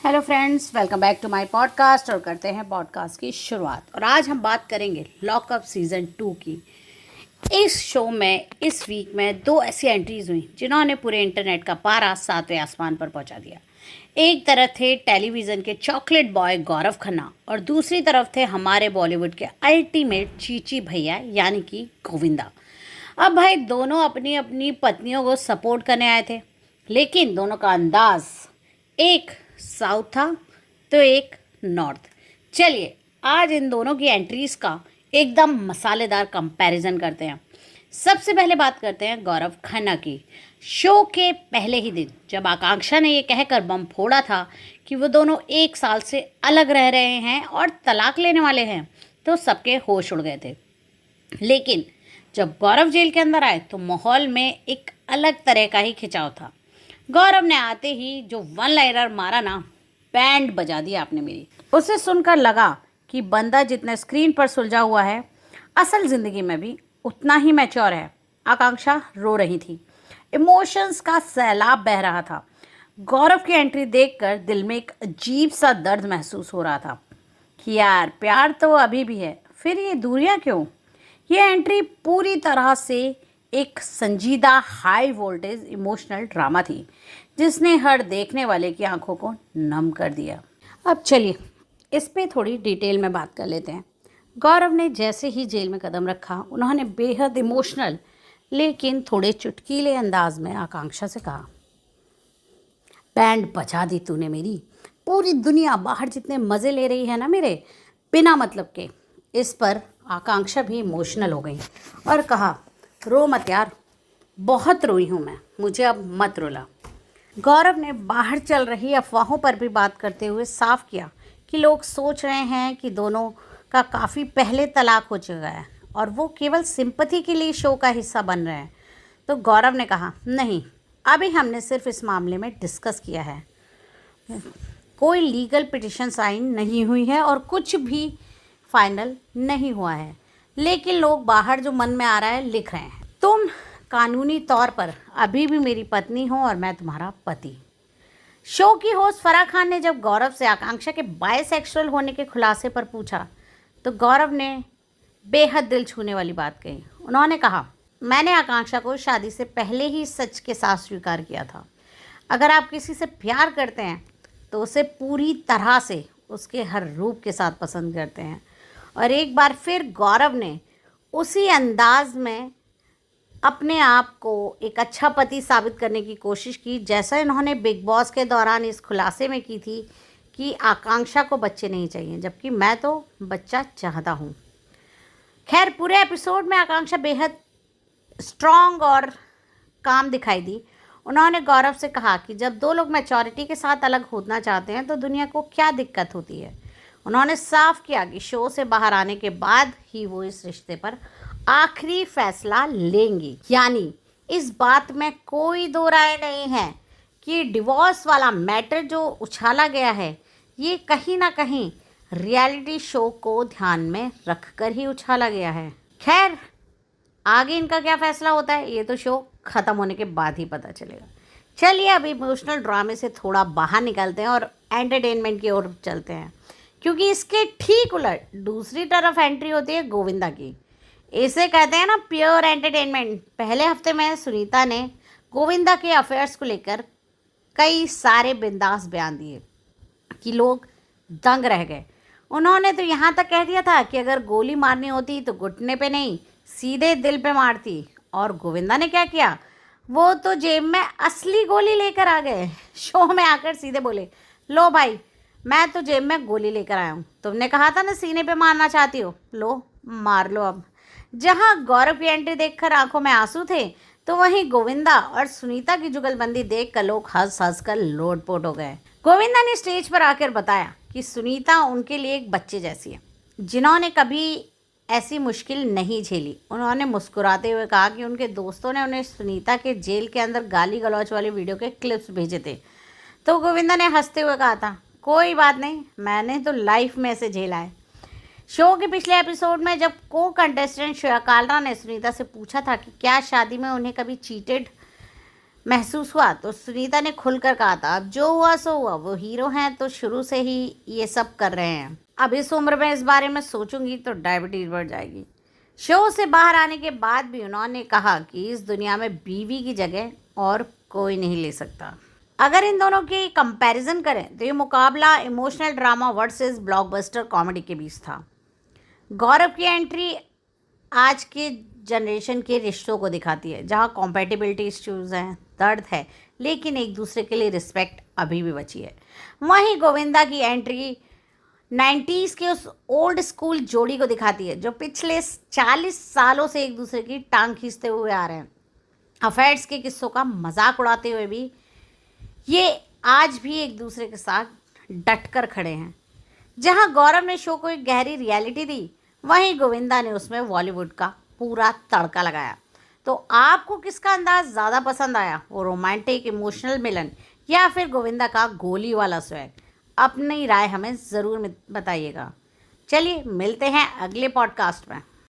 Hello friends, welcome back to my podcast. और करते हैं पॉडकास्ट की शुरुआत। और आज हम बात करेंगे लॉकअप सीज़न 2 की। इस शो में इस वीक में दो ऐसी एंट्रीज हुई जिन्होंने पूरे इंटरनेट का पारा सातवें आसमान पर पहुंचा दिया। एक तरफ थे टेलीविज़न के चॉकलेट बॉय गौरव खन्ना और दूसरी तरफ थे हमारे बॉलीवुड के अल्टीमेट चीची भैया यानी कि गोविंदा। अब भाई दोनों अपनी अपनी पत्नियों को सपोर्ट करने आए थे, लेकिन दोनों का अंदाज एक साउथ था तो एक नॉर्थ। चलिए आज इन दोनों की एंट्रीज का एकदम मसालेदार कंपैरिजन करते हैं। सबसे पहले बात करते हैं गौरव खन्ना की। शो के पहले ही दिन जब आकांक्षा ने ये कहकर बम फोड़ा था कि वो दोनों एक साल से अलग रह रहे हैं और तलाक लेने वाले हैं, तो सबके होश उड़ गए थे। लेकिन जब गौरव जेल के अंदर आए तो माहौल में एक अलग तरह का ही खिंचाव था। गौरव ने आते ही जो वन लाइनर मारा ना, बैंड बजा दिया आपने मेरी। उसे सुनकर लगा कि बंदा जितना स्क्रीन पर सुलझा हुआ है असल ज़िंदगी में भी उतना ही मैच्योर है। आकांक्षा रो रही थी, इमोशंस का सैलाब बह रहा था। गौरव की एंट्री देखकर दिल में एक अजीब सा दर्द महसूस हो रहा था कि यार प्यार तो अभी भी है, फिर ये दूरियां क्यों। ये एंट्री पूरी तरह से एक संजीदा हाई वोल्टेज इमोशनल ड्रामा थी जिसने हर देखने वाले की आंखों को नम कर दिया। अब चलिए इस पे थोड़ी डिटेल में बात कर लेते हैं। गौरव ने जैसे ही जेल में कदम रखा, उन्होंने बेहद इमोशनल लेकिन थोड़े चुटकीले अंदाज में आकांक्षा से कहा, बैंड बजा दी तूने मेरी। पूरी दुनिया बाहर जितने मज़े ले रही है ना मेरे बिना मतलब के। इस पर आकांक्षा भी इमोशनल हो गई और कहा, रो मत यार, बहुत रोई हूँ मैं, मुझे अब मत रुला। गौरव ने बाहर चल रही अफवाहों पर भी बात करते हुए साफ किया कि लोग सोच रहे हैं कि दोनों का काफ़ी पहले तलाक हो चुका है और वो केवल सिंपैथी के लिए शो का हिस्सा बन रहे हैं। तो गौरव ने कहा, नहीं, अभी हमने सिर्फ इस मामले में डिस्कस किया है, कोई लीगल पिटिशन साइन नहीं हुई है और कुछ भी फाइनल नहीं हुआ है, लेकिन लोग बाहर जो मन में आ रहा है लिख रहे हैं। तुम कानूनी तौर पर अभी भी मेरी पत्नी हो और मैं तुम्हारा पति। शो की होस्ट फराह खान ने जब गौरव से आकांक्षा के बायसेक्सुअल होने के खुलासे पर पूछा तो गौरव ने बेहद दिल छूने वाली बात कही। उन्होंने कहा, मैंने आकांक्षा को शादी से पहले ही सच के साथ स्वीकार किया था। अगर आप किसी से प्यार करते हैं तो उसे पूरी तरह से उसके हर रूप के साथ पसंद करते हैं। और एक बार फिर गौरव ने उसी अंदाज में अपने आप को एक अच्छा पति साबित करने की कोशिश की जैसा इन्होंने बिग बॉस के दौरान इस खुलासे में की थी कि आकांक्षा को बच्चे नहीं चाहिए, जबकि मैं तो बच्चा चाहता हूँ। खैर, पूरे एपिसोड में आकांक्षा बेहद स्ट्रॉन्ग और काम दिखाई दी। उन्होंने गौरव से कहा कि जब दो लोग मैच्योरिटी के साथ अलग होना चाहते हैं तो दुनिया को क्या दिक्कत होती है। उन्होंने साफ किया कि शो से बाहर आने के बाद ही वो इस रिश्ते पर आखिरी फैसला लेंगी। यानी इस बात में कोई दो राय नहीं है कि डिवोर्स वाला मैटर जो उछाला गया है ये कहीं ना कहीं रियलिटी शो को ध्यान में रखकर ही उछाला गया है। खैर, आगे इनका क्या फैसला होता है ये तो शो ख़त्म होने के बाद ही पता चलेगा। चलिए अब इमोशनल ड्रामे से थोड़ा बाहर निकलते हैं और एंटरटेनमेंट की ओर चलते हैं, क्योंकि इसके ठीक उलट दूसरी तरफ एंट्री होती है गोविंदा की। इसे कहते हैं ना प्योर एंटरटेनमेंट। पहले हफ्ते में सुनीता ने गोविंदा के अफेयर्स को लेकर कई सारे बिंदास बयान दिए कि लोग दंग रह गए। उन्होंने तो यहाँ तक कह दिया था कि अगर गोली मारनी होती तो घुटने पे नहीं सीधे दिल पे मारती। और गोविंदा ने क्या किया, वो तो जेब में असली गोली लेकर आ गए। शो में आकर सीधे बोले, लो भाई, मैं तो जेब में गोली लेकर आया हूँ, तुमने कहा था ना सीने पे मारना चाहती हो, लो मार लो अब। जहाँ गौरव की एंट्री देखकर आंखों में आंसू थे तो वहीं गोविंदा और सुनीता की जुगलबंदी देखकर लोग हंस हंस कर लोटपोट हो गए। गोविंदा ने स्टेज पर आकर बताया कि सुनीता उनके लिए एक बच्चे जैसी है जिन्होंने कभी ऐसी मुश्किल नहीं झेली। उन्होंने मुस्कुराते हुए कहा कि उनके दोस्तों ने उन्हें सुनीता के जेल के अंदर गाली गलौज वाले वीडियो के क्लिप्स भेजे थे। तो गोविंदा ने हंसते हुए कहा था, कोई बात नहीं, मैंने तो लाइफ में ऐसे झेला है। शो के पिछले एपिसोड में जब को कंटेस्टेंट श्रेया कालरा ने सुनीता से पूछा था कि क्या शादी में उन्हें कभी चीटेड महसूस हुआ तो सुनीता ने खुलकर कहा था, अब जो हुआ सो हुआ, वो हीरो हैं तो शुरू से ही ये सब कर रहे हैं। अब इस उम्र में इस बारे में सोचूंगी तो डायबिटीज बढ़ जाएगी। शो से बाहर आने के बाद भी उन्होंने कहा कि इस दुनिया में बीवी की जगह और कोई नहीं ले सकता। अगर इन दोनों की कंपैरिजन करें तो ये मुकाबला emotional drama versus blockbuster comedy के बीच था। गौरव की एंट्री आज के जनरेशन के रिश्तों को दिखाती है, जहाँ कॉम्पेटिबिलिटी इश्यूज हैं, दर्द है, लेकिन एक दूसरे के लिए रिस्पेक्ट अभी भी बची है। वहीं गोविंदा की एंट्री 90s के उस ओल्ड स्कूल जोड़ी को दिखाती है, जो पिछले 40 सालों से एक दूसरे की टांग खींचते हुए आ रहे हैं। अफेयर्स के किस्सों का मजाक उड़ाते हुए भी ये आज भी एक दूसरे के साथ डट कर खड़े हैं। जहां गौरव ने शो को एक गहरी रियलिटी दी, वहीं गोविंदा ने उसमें बॉलीवुड का पूरा तड़का लगाया। तो आपको किसका अंदाज ज़्यादा पसंद आया, वो रोमांटिक इमोशनल मिलन या फिर गोविंदा का गोली वाला स्वैग? अपनी राय हमें ज़रूर बताइएगा। चलिए मिलते हैं अगले पॉडकास्ट में।